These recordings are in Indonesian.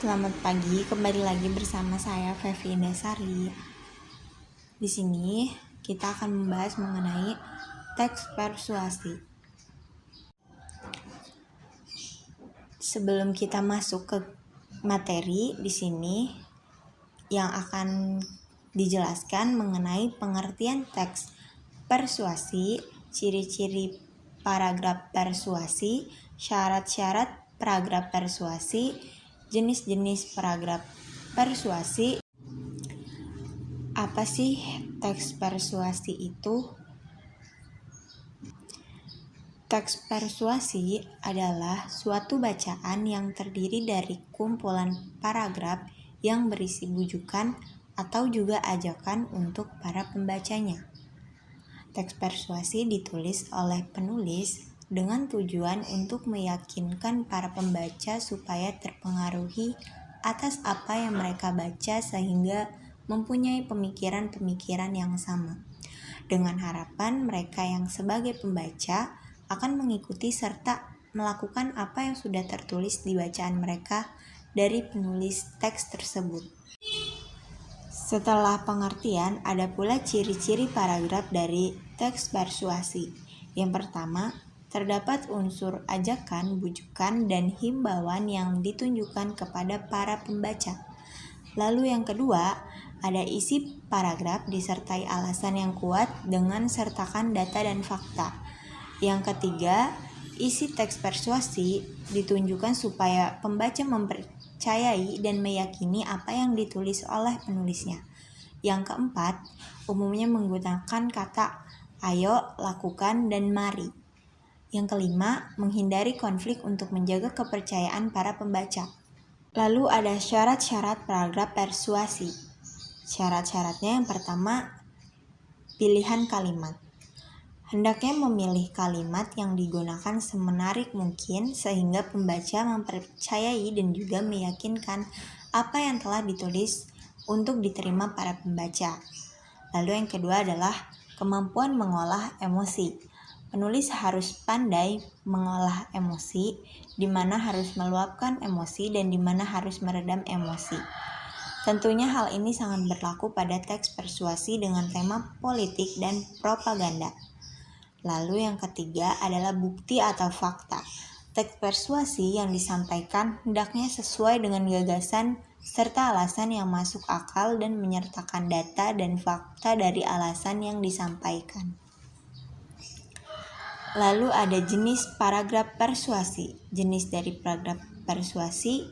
Selamat pagi, kembali lagi bersama saya Fevi Indasari. Di sini kita akan membahas mengenai teks persuasi. Sebelum kita masuk ke materi, di sini yang akan dijelaskan mengenai pengertian teks persuasi, ciri-ciri paragraf persuasi, syarat-syarat paragraf persuasi, jenis-jenis paragraf persuasi. Apa sih teks persuasi itu? Teks persuasi adalah suatu bacaan yang terdiri dari kumpulan paragraf yang berisi bujukan atau juga ajakan untuk para pembacanya. Teks persuasi ditulis oleh penulis dengan tujuan untuk meyakinkan para pembaca supaya terpengaruhi atas apa yang mereka baca sehingga mempunyai pemikiran-pemikiran yang sama. Dengan harapan mereka yang sebagai pembaca akan mengikuti serta melakukan apa yang sudah tertulis di bacaan mereka dari penulis teks tersebut. Setelah pengertian, ada pula ciri-ciri paragraf dari teks persuasi. Yang pertama, terdapat unsur ajakan, bujukan, dan himbauan yang ditunjukkan kepada para pembaca. Lalu yang kedua, ada isi paragraf disertai alasan yang kuat dengan sertakan data dan fakta. Yang ketiga, isi teks persuasi ditunjukkan supaya pembaca mempercayai dan meyakini apa yang ditulis oleh penulisnya. Yang keempat, umumnya menggunakan kata ayo, lakukan, dan mari. Yang kelima, menghindari konflik untuk menjaga kepercayaan para pembaca. Lalu ada syarat-syarat paragraf persuasi. Syarat-syaratnya yang pertama, pilihan kalimat. Hendaknya memilih kalimat yang digunakan semenarik mungkin sehingga pembaca mempercayai dan juga meyakinkan apa yang telah ditulis untuk diterima para pembaca. Lalu yang kedua adalah kemampuan mengolah emosi. Penulis harus pandai mengolah emosi, di mana harus meluapkan emosi dan di mana harus meredam emosi. Tentunya hal ini sangat berlaku pada teks persuasi dengan tema politik dan propaganda. Lalu yang ketiga adalah bukti atau fakta. Teks persuasi yang disampaikan hendaknya sesuai dengan gagasan serta alasan yang masuk akal dan menyertakan data dan fakta dari alasan yang disampaikan. Lalu ada jenis paragraf persuasi. Jenis dari paragraf persuasi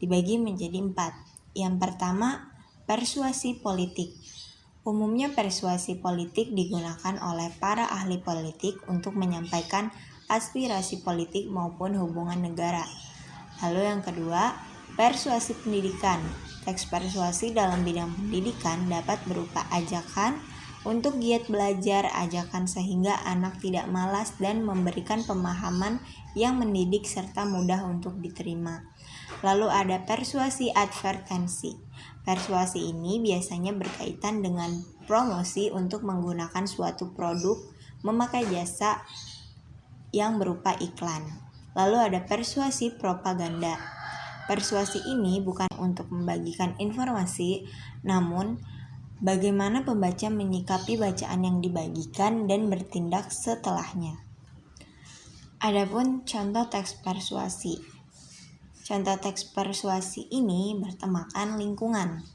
dibagi menjadi 4. Yang pertama, persuasi politik. Umumnya persuasi politik digunakan oleh para ahli politik untuk menyampaikan aspirasi politik maupun hubungan negara. Lalu yang kedua, persuasi pendidikan. Teks persuasi dalam bidang pendidikan dapat berupa ajakan untuk giat belajar, ajakan sehingga anak tidak malas dan memberikan pemahaman yang mendidik serta mudah untuk diterima. Lalu ada persuasi advertensi. Persuasi ini biasanya berkaitan dengan promosi untuk menggunakan suatu produk, memakai jasa yang berupa iklan. Lalu ada persuasi propaganda. Persuasi ini bukan untuk membagikan informasi, namun bagaimana pembaca menyikapi bacaan yang dibagikan dan bertindak setelahnya. Adapun contoh teks persuasi. Contoh teks persuasi ini bertemakan lingkungan.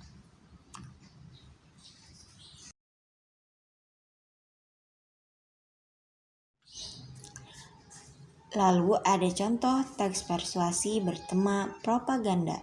Lalu ada contoh teks persuasi bertema propaganda.